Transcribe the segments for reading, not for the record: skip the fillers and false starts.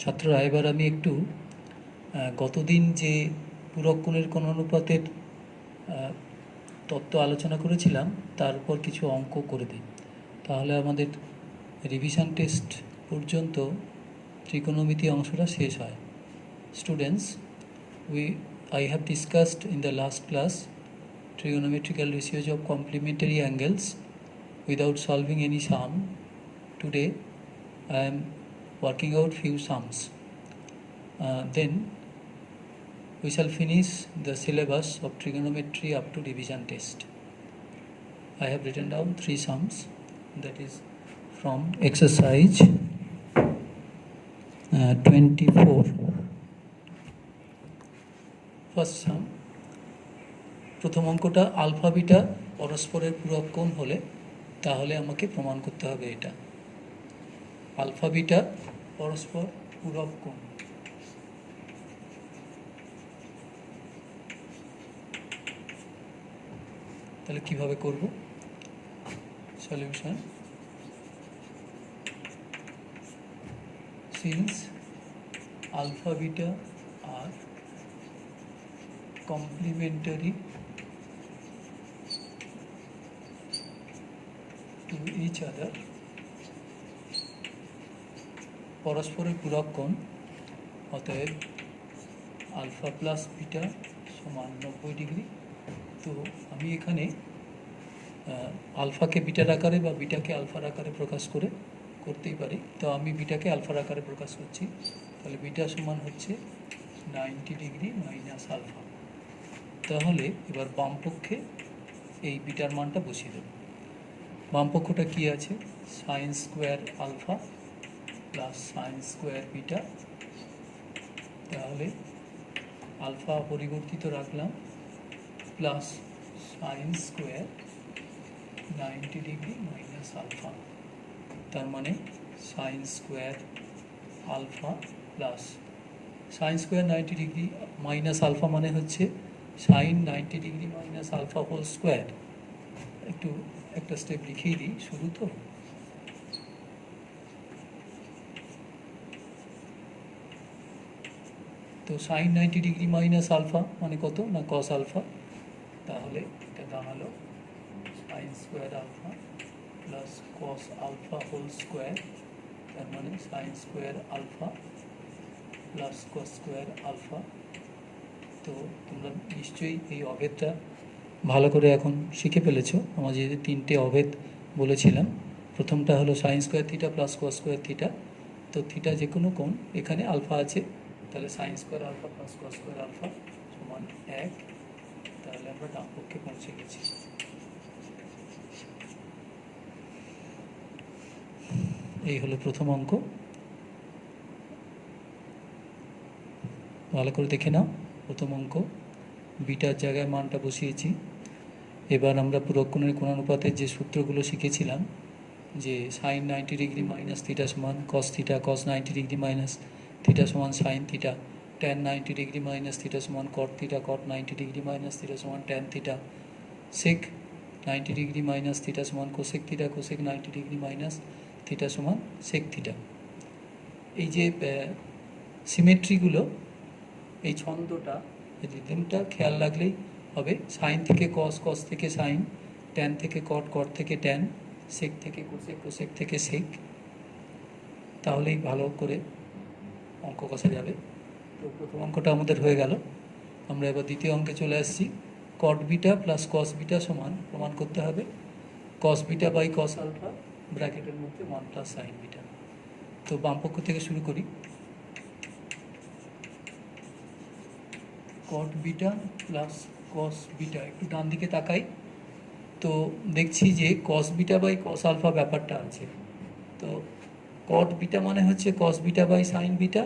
ছাত্ররা, এবার আমি একটু গতদিন যে পূরক কোণের কোণানুপাতের তত্ত্ব আলোচনা করেছিলাম তার উপর কিছু অঙ্ক করে দিই, তাহলে আমাদের রিভিশন টেস্ট পর্যন্ত ত্রিকোণমিতি অংশটা শেষ হয়। Students, I have discussed in the last class trigonometrical ratios of complementary angles without solving any sum. Today I am working out few sums. Then we shall finish the syllabus of trigonometry up to division test. I have written down 3 sums, that is from exercise 24. First sum, প্রথম অঙ্কটা alpha beta পরস্পরের পূরক কোণ হলে তাহলে আমাকে প্রমাণ করতে হবে এটা। আলফা বিটা পরস্পর পূরক কোণ, তাহলে কিভাবে করব? সলিউশন, সিন্স আলফা বিটা আর complementary to each other, পরস্পরের পূরক কোণ, অতএব আলফা প্লাস বিটা সমান 90 ডিগ্রি। তো আমি এখানে আলফাকে বিটার আকারে বা বিটাকে আলফার আকারে প্রকাশ করতেই পারি, তো আমি বিটাকে আলফার আকারে প্রকাশ করছি। তাহলে বিটা সমান হচ্ছে 90 ডিগ্রি মাইনাস আলফা। তাহলে এবার বাম পক্ষে এই বিটার মানটা বসিয়ে দেব। বাম পক্ষটা কী আছে? Sine square alpha plus sine square beta. তাহলে আলফা পরিবর্তিত রাখলাম plus sine square 90 degree minus alpha, তার মানে sine square alpha plus sine square 90 degree minus alpha মানে হচ্ছে sine 90 degree minus alpha whole square. একটু একটা স্টেপ লিখেই দিই শুরু। তো সাইন 90 ডিগ্রি মাইনাস আলফা মানে কত না কস আলফা, তাহলে এটা দাঁড়ালো sine square alpha plus cos alpha whole square, তার মানে sine square alpha plus cos square alpha. তো তোমরা নিশ্চয়ই এই অভেদটা ভালো করে এখন শিখে ফেলেছো। আমার যে 3টে অভেদ বলেছিলাম, প্রথমটা হলো sine square theta plus cos square theta. তো থিটা যে কোনো কোণ, এখানে আলফা আছে, তাহলে sine square alpha plus cos square alpha সমান 1। তাহলে আমরা ডান পক্ষে পৌঁছে গেছি। এই হলো প্রথম অঙ্ক, ভালো করে দেখে নাও। প্রথম অঙ্ক, বিটার জায়গায় মানটা বসিয়েছি। এবার আমরা পূরক কোণের কোণানুপাতের যে সূত্রগুলো শিখেছিলাম, যে সাইন 90 ডিগ্রি মাইনাস থিটা সমান কস থিটা, কস 90 ডিগ্রি মাইনাস থিটা সমান sine theta, tan 90 degree minus theta সমান কট থিটা, কট 90 ডিগ্রি মাইনাস থিটা সমান ট্যান থিটা, সেক 90 ডিগ্রি মাইনাস থিটা সমান cosec theta, cosec 90 degree minus theta সমান সেক থিটা। এই যে সিমেট্রিগুলো, এই ছন্দটা, রিদমটা খেয়াল রাখলেই হবে। সাইন থেকে কস, কস থেকে সাইন, ট্যান থেকে কট, কট থেকে ট্যান, সেক থেকে কোসেক, কোসেক থেকে সেক, তাহলেই ভালো করে অঙ্ক কষা যাবে। তো প্রথম অঙ্কটা আমাদের হয়ে গেল। আমরা এবার দ্বিতীয় অঙ্কে চলে আসছি। Cot beta plus cos beta সমান প্রমাণ করতে হবে cos beta by cos alpha ব্র্যাকেটের মধ্যে 1 প্লাস সাইন বিটা। তো বাম পক্ষ থেকে শুরু করি। Cot beta plus cos beta, একটু ডান দিকে তাকাই, তো দেখছি যে cos beta by cos alpha ব্যাপারটা আছে। তো কট বিটা মানে হচ্ছে cos beta by sine beta,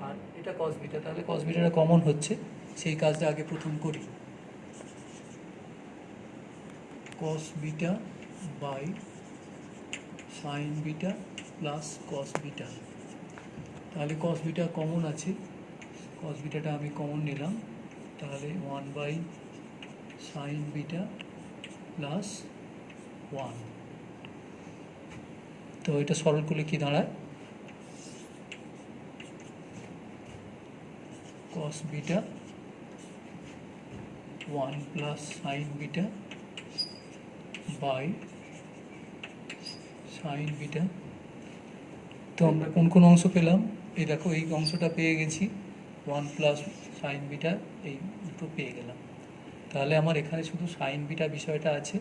আর এটা কস বিটা, তাহলে কস বিটাটা কমন হচ্ছে, সেই কাজটা আগে প্রথম করি। Cos beta by sine beta plus cos beta, তাহলে কস বিটা কমন আছে, কস বিটাটা আমি কমন নিলাম, তাহলে 1 বাই সাইন বিটা প্লাস 1। তো এটা সরল করলে কি দাঁড়ায়? cos beta 1 plus sin beta by sin beta। তো আমরা কোন কোন অংশ পেলাম, এই দেখো এই অংশটা পেয়ে গেছি, 1 প্লাস সাইন বিটা, এই দুটো পেয়ে গেলাম। তাহলে আমার এখানে শুধু সাইন বিটা বিষয়টা আছে।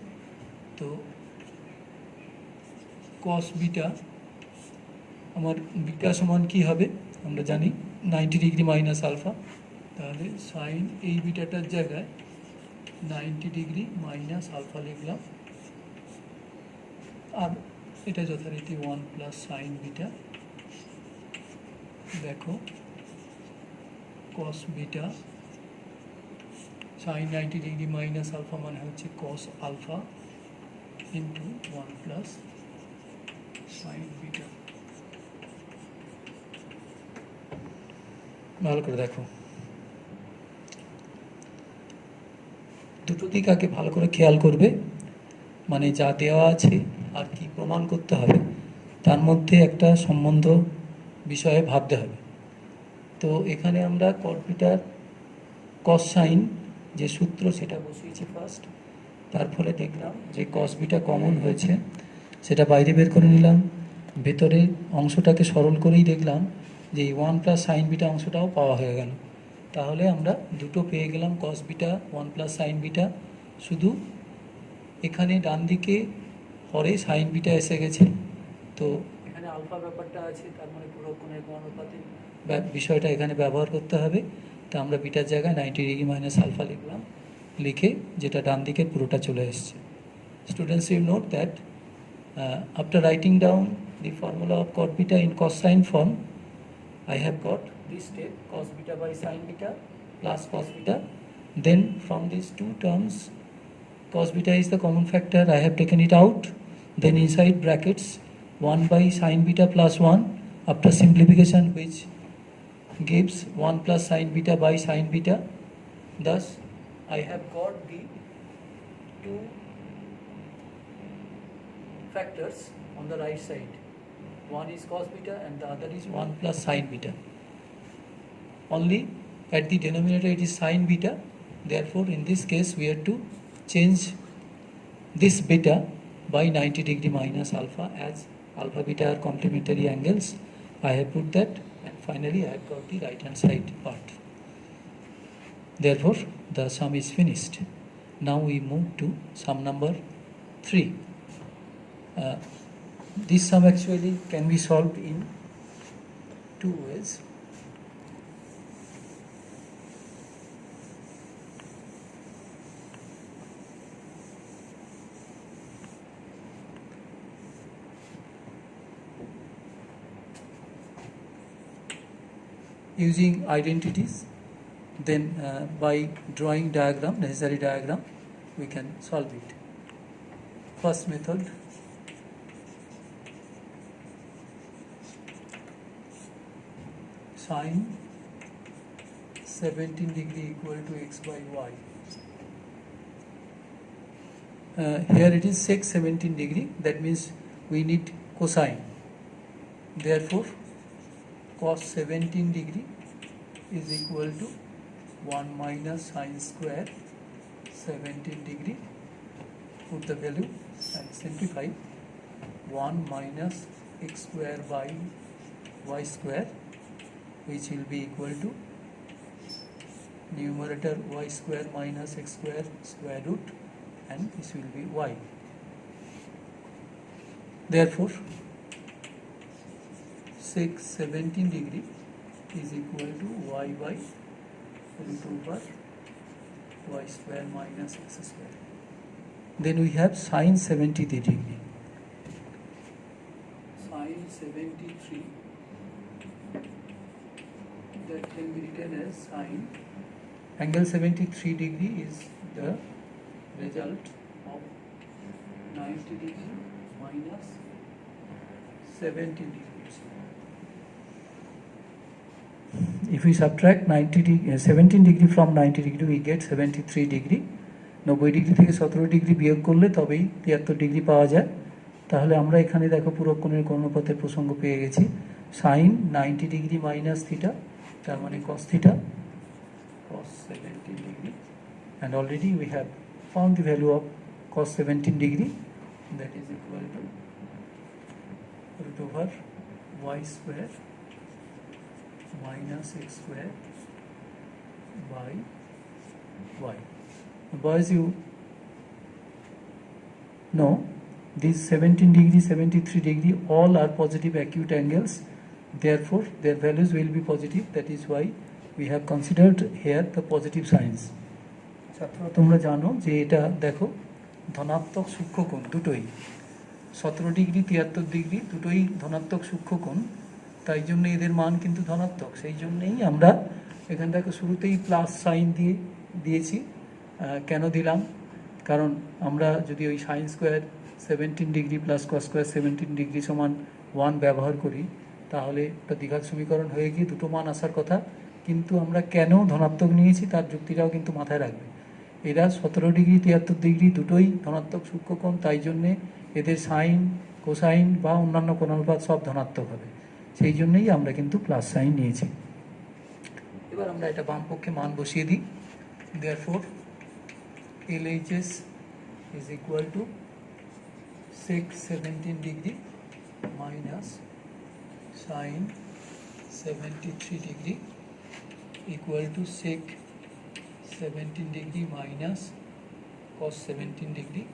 তো কস বিটা, আমার বিটা সমান কী হবে আমরা জানি 90 ডিগ্রি মাইনাস আলফা। তাহলে সাইন এই বিটাটার জায়গায় 90 ডিগ্রি মাইনাস আলফা লিখলাম, আর এটা যথারীতি 1 প্লাস সাইন বিটা। দেখো cos beta sine 90 degree minus alpha মানে হচ্ছে cos alpha into 1 plus sine beta. ভালো করে দেখো, দুটো দিক আগে ভালো করে খেয়াল করবে, মানে যা দেওয়া আছে আর কি প্রমাণ করতে হবে তার মধ্যে একটা সম্বন্ধ বিষয়ে ভাবতে হবে। তো এখানে আমরা কট বিটার কস সাইন যে সূত্র সেটা বসিয়েছি ফার্স্ট, তার ফলে দেখলাম যে কস বিটা কমন হয়েছে, সেটা বাইরে বের করে নিলাম। ভেতরে অংশটাকে সরল করেই দেখলাম যে এই 1 প্লাস সাইন বিটা অংশটাও পাওয়া হয়ে গেল। তাহলে আমরা দুটো পেয়ে গেলাম, কস বিটা 1 প্লাস সাইন বিটা। শুধু এখানে ডান দিকে পরে সাইন বিটা এসে গেছে, তো এখানে আলফা ব্যাপারটা আছে, তার মানে পুরো কোণের অনুপাতের বিষয়টা এখানে ব্যবহার করতে হবে। তা আমরা বিটার জায়গায় 90 ডিগ্রি মাইনাস আলফা লিখলাম, লিখে যেটা ডান দিকে পুরোটা চলে এসছে। Students, you note that after writing down the formula of cot beta in cosine form, I have got this step cos beta by sin beta plus cos beta. Then from these two terms, cos beta is the common factor, I have taken it out. Then inside brackets 1 by sin beta plus 1 after simplification, which gives 1 plus sin beta by sin beta. Thus I have got the two factors on the right side. One is cos beta and the other is 1 plus sin beta. Only at the denominator it is sin beta. Therefore in this case we have to change this beta by 90 degree minus alpha, as alpha beta are complementary angles. I have put that, and finally I have got the right hand side part. Therefore the sum is finished. Now we move to sum number 3. This sum actually can be solved in two ways. Using identities, then by drawing diagram, necessary diagram, we can solve it. First method, sin 17 degree equal to x by y. Here it is sec 17 degree, that means we need cosine. Therefore cos 17 degree is equal to 1 minus sin square 17 degree. Put the value and simplify. 1 minus x square by y square, which will be equal to numerator y square minus x square square root, and this will be y. Therefore sec 17 degree is equal to y by root over y square minus x square. Then we have sin 73 degree. Sin 73, that can be written as sin. Angle 73 degree is the result of 90 degree minus 17 degrees. If we subtract 17 degree from 90 degree, we get 73 degree. 90 degree থেকে 17 degree বিয়োগ করলে তবেই 73 degree পাওয়া যায়। তাহলে আমরা এখানে দেখো পুরো কোণের অনুপাতের প্রসঙ্গ পেয়ে গেছি। সাইন 90 ডিগ্রি মাইনাস থিটা, তার মানে cos theta, cos 17 degree, and already we have found the value of cos 17 degree, that is equal to root over y square minus x square by y. Boys, you know these 17 degree, 73 degree, all are positive acute angles, therefore their values will be positive. That is why we have considered here the positive signs. ছাত্ররা তোমরা জানো যে এটা দেখো ধনাত্মক সূক্ষ্মকোণ দুটোই 17 degree 73 degree দুটোই ধনাত্মক সূক্ষ্মকোণ, তাই জন্য এদের মান কিন্তু ধনাত্মক। সেই জন্যই আমরা এখান থেকে শুরুতেই প্লাস সাইন দিয়েছি। কেন দিলাম? কারণ আমরা যদি ওই sine square 17 degree plus cos square 17 degree সমান 1 ব্যবহার করি, তাহলে একটা দ্বিঘাত সমীকরণ হয়ে গিয়ে দুটো মান আসার কথা। কিন্তু আমরা কেন ধনাত্মক নিয়েছি তার যুক্তিটাও কিন্তু মাথায় রাখবে। এরা 17 ডিগ্রি 73 ডিগ্রি দুটোই ধনাত্মক সূক্ষ্মকোণ, তাই জন্যে এদের সাইন কোসাইন বা অন্যান্য কোণানুপাত সব ধনাত্মক হবে। সেই জন্যই আমরা কিন্তু প্লাস সাইন নিয়েছি। এবার আমরা এটা বাম পক্ষে মান বসিয়ে দিই। Therefore LHS is equal to sec 17 degree minus sin 73 degree equal to sec 17 degree minus cos 17 degree।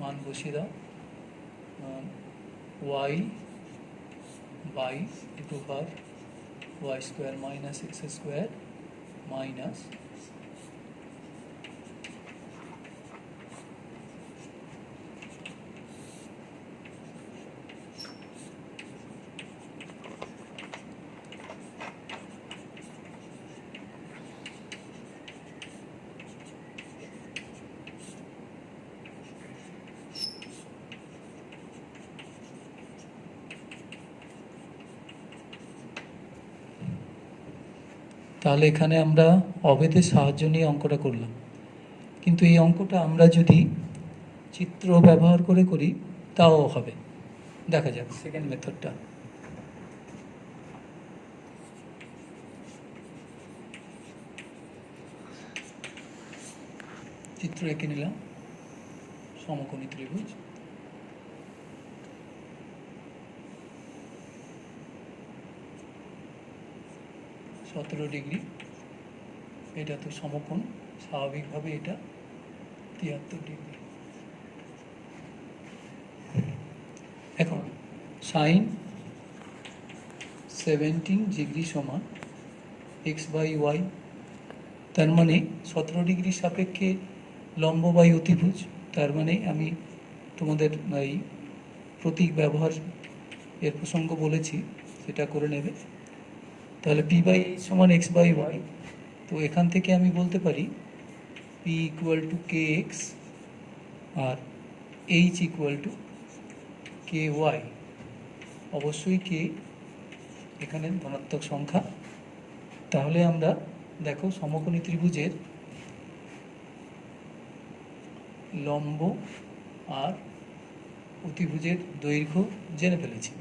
মান বসিয়ে দাও, y by root over y square minus x square minus তাহলে এখানে আমরা অবেদের সাহায্য নিয়ে অঙ্কটা করলাম, কিন্তু এই অঙ্কটা আমরা যদি চিত্র ব্যবহার করে করি তাও হবে। দেখা যাক সেকেন্ড মেথডটা। চিত্র এঁকে নিলাম সমকোণী ত্রিভুজ, সতেরো ডিগ্রি, এটা তো সমকোণ, স্বাভাবিকভাবে এটা 73 ডিগ্রি। এখন সাইন 17 ডিগ্রি সমান এক্স বাই ওয়াই, তার মানে 17 ডিগ্রির সাপেক্ষে লম্ব বাই অতিভুজ। তার মানে আমি তোমাদের এই প্রতীক ব্যবহার এর প্রসঙ্গ বলেছি, সেটা করে নেবে। তাহলে পি বাই এইচ সমান এক্স বাই ওয়াই, তো এখান থেকে আমি বলতে পারি P equal to K X আর H equal to K Y. অবশ্যই কে এখানে ধনাত্মক সংখ্যা। তাহলে আমরা দেখো সমকোণী ত্রিভুজের লম্ব আর অতিভুজের দৈর্ঘ্য জেনে ফেলেছি।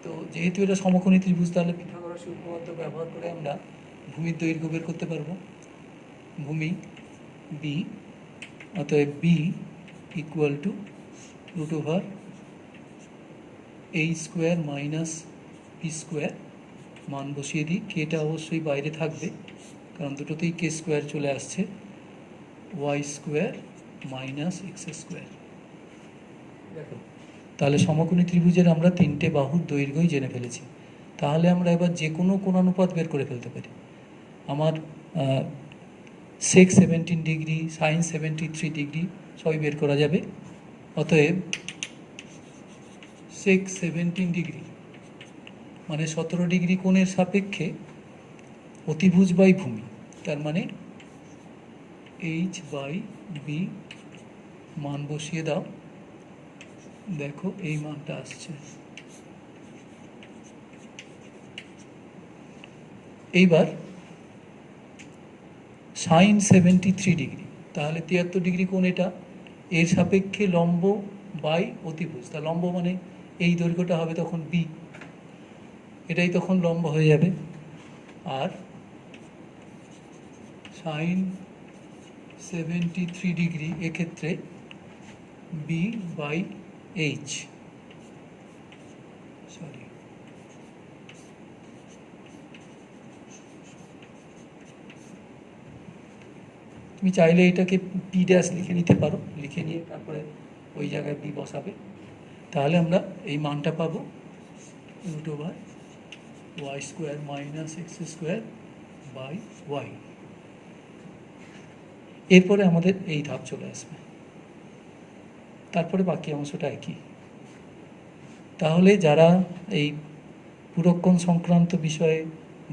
তো যেহেতু এটা সমকোণী ত্রিভুজ, তাহলে পিথাগোরাসের উপপাদ্য ব্যবহার করে আমরা ভূমির দৈর্ঘ্য বের করতে পারবো। ভূমি বি, অতএব B equal to root over H square minus P square. মান বসিয়ে দিই, কেটা অবশ্যই বাইরে থাকবে কারণ দুটোতেই কে স্কোয়ার চলে আসছে, Y square minus X square. দেখো তাহলে সমকোণী ত্রিভুজের আমরা 3টে বাহুর দৈর্ঘ্যই জেনে ফেলেছি। তাহলে আমরা এবার যে কোনো কোণানুপাত বের করে ফেলতে পারি। আমার সেক 17 ডিগ্রি, সাইন 73 ডিগ্রি সবই বের করা যাবে। অতএব সেক 17 ডিগ্রি মানে 17 ডিগ্রি কোণের সাপেক্ষে অতিভুজ বাই ভূমি, তার মানে এইচ বাই বি। মান বসিয়ে দাও, দেখো এই মানটা আসছে। এইবার সাইন 73 ডিগ্রি, তাহলে 73 ডিগ্রি কোণ এটা, এর সাপেক্ষে লম্ব বাই অতিভুজ। তা লম্ব মানে এই দৈর্ঘ্যটা হবে তখন বি, এটাই তখন লম্ব হয়ে যাবে। আর সাইন 73 ডিগ্রি এক্ষেত্রে বি বাই এইচ, সরি তুমি চাইলে এটাকে পি ড্যাশ লিখে নিতে পারো, লিখে নিয়ে তারপরে ওই জায়গায় বি বসাবে, তাহলে আমরা এই মানটা পাবো root over Y square minus X square by Y. এরপরে আমাদের এই ধাপ চলে আসবে, তারপরে বাকি অংশটা একই। তাহলে যারা এই পুরক্ষণ সংক্রান্ত বিষয়ে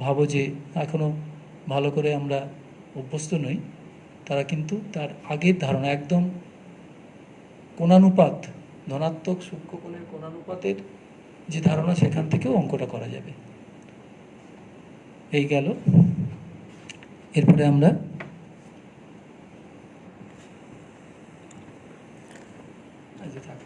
ভাবো যে এখনও ভালো করে আমরা অভ্যস্ত নই, তারা কিন্তু তার আগের ধারণা একদম কোণানুপাত, ধনাত্মক সূক্ষ্মকোণের কোণানুপাতের যে ধারণা, সেখান থেকেও অঙ্কটা করা যাবে। এই গেল। এরপরে আমরা থাক